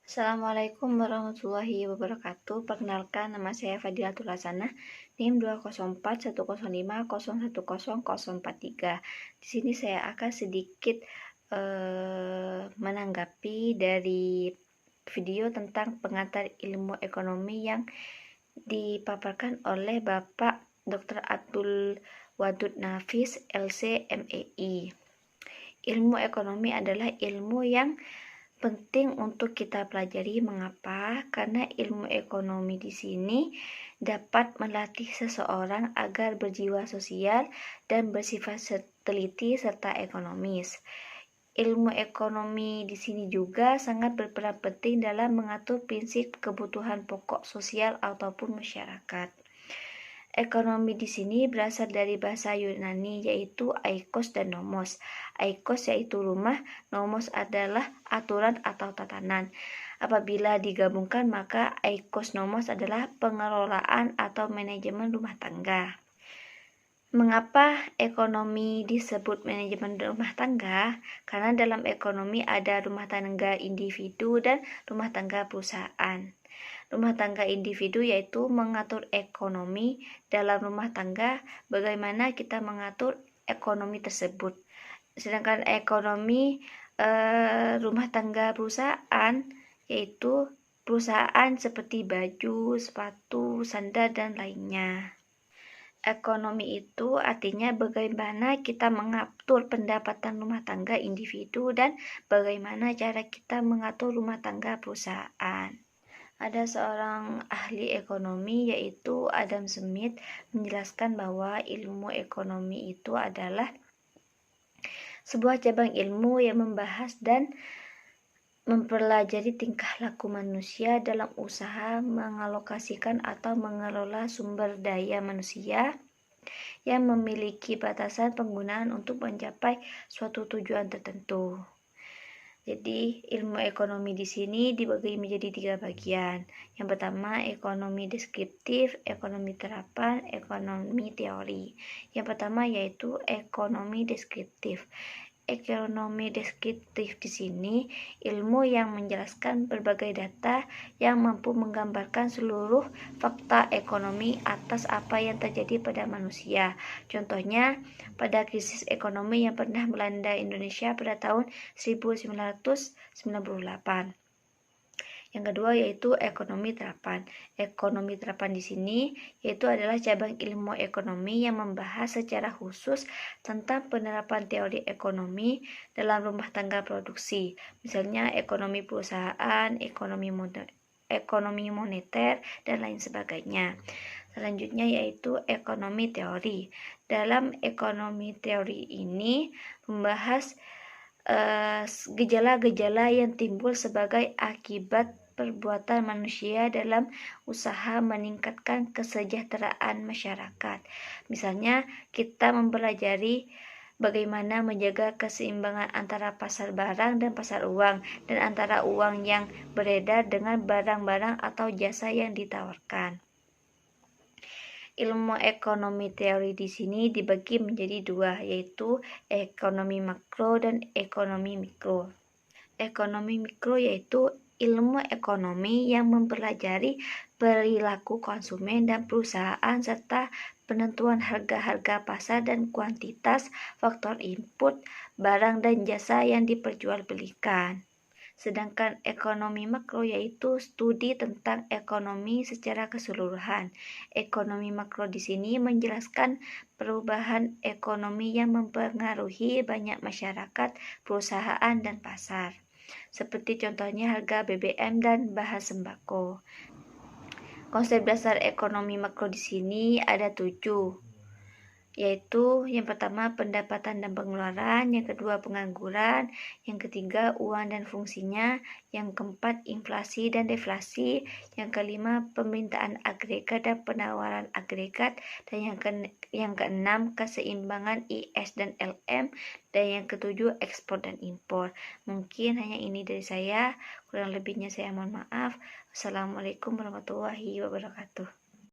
Assalamualaikum warahmatullahi wabarakatuh. Perkenalkan, nama saya Fadilatul Hasanah, NIM 2041050100043. Di sini saya akan sedikit menanggapi dari video tentang pengantar ilmu ekonomi yang dipaparkan oleh Bapak Dr. Abdul Wadud Nafis, LC MEI. Ilmu ekonomi adalah ilmu yang penting untuk kita pelajari. Mengapa? Karena ilmu ekonomi di sini dapat melatih seseorang agar berjiwa sosial dan bersifat teliti serta ekonomis. Ilmu ekonomi di sini juga sangat berperan penting dalam mengatur prinsip kebutuhan pokok sosial ataupun masyarakat. Ekonomi di sini berasal dari bahasa Yunani, yaitu aikos dan nomos. Aikos yaitu rumah, nomos adalah aturan atau tatanan. Apabila digabungkan, maka aikos nomos adalah pengelolaan atau manajemen rumah tangga. Mengapa ekonomi disebut manajemen rumah tangga? Karena dalam ekonomi ada rumah tangga individu dan rumah tangga perusahaan. Rumah tangga individu yaitu mengatur ekonomi dalam rumah tangga, bagaimana kita mengatur ekonomi tersebut. Sedangkan ekonomi rumah tangga perusahaan yaitu perusahaan seperti baju, sepatu, sandal, dan lainnya. Ekonomi itu artinya bagaimana kita mengatur pendapatan rumah tangga individu dan bagaimana cara kita mengatur rumah tangga perusahaan. Ada seorang ahli ekonomi yaitu Adam Smith menjelaskan bahwa ilmu ekonomi itu adalah sebuah cabang ilmu yang membahas dan mempelajari tingkah laku manusia dalam usaha mengalokasikan atau mengelola sumber daya manusia yang memiliki batasan penggunaan untuk mencapai suatu tujuan tertentu. Jadi, ilmu ekonomi di sini dibagi menjadi 3 bagian. Yang pertama, ekonomi deskriptif, ekonomi terapan, ekonomi teori. Yang pertama yaitu ekonomi deskriptif. Ekonomi deskriptif di sini ilmu yang menjelaskan berbagai data yang mampu menggambarkan seluruh fakta ekonomi atas apa yang terjadi pada manusia. Contohnya, pada krisis ekonomi yang pernah melanda Indonesia pada tahun 1998. Yang kedua yaitu ekonomi terapan. Ekonomi terapan di sini yaitu adalah cabang ilmu ekonomi yang membahas secara khusus tentang penerapan teori ekonomi dalam rumah tangga produksi. Misalnya ekonomi perusahaan, ekonomi moneter, dan lain sebagainya. Selanjutnya yaitu ekonomi teori. Dalam ekonomi teori ini membahas gejala-gejala yang timbul sebagai akibat perbuatan manusia dalam usaha meningkatkan kesejahteraan masyarakat. Misalnya, kita mempelajari bagaimana menjaga keseimbangan antara pasar barang dan pasar uang, dan antara uang yang beredar dengan barang-barang atau jasa yang ditawarkan. Ilmu ekonomi teori di sini dibagi menjadi 2, yaitu ekonomi makro dan ekonomi mikro. Ekonomi mikro yaitu ilmu ekonomi yang mempelajari perilaku konsumen dan perusahaan serta penentuan harga-harga pasar dan kuantitas faktor input barang dan jasa yang diperjualbelikan. Sedangkan ekonomi makro yaitu studi tentang ekonomi secara keseluruhan. Ekonomi makro di sini menjelaskan perubahan ekonomi yang mempengaruhi banyak masyarakat, perusahaan, dan pasar. Seperti contohnya harga BBM dan bahan sembako. Konsep dasar ekonomi makro di sini ada 7. Yaitu yang pertama pendapatan dan pengeluaran, yang kedua pengangguran, yang ketiga uang dan fungsinya, yang keempat inflasi dan deflasi, yang kelima permintaan agregat dan penawaran agregat, dan yang keenam keseimbangan IS dan LM, dan yang ketujuh ekspor dan impor. Mungkin hanya ini dari saya, kurang lebihnya saya mohon maaf. Wassalamualaikum warahmatullahi wabarakatuh.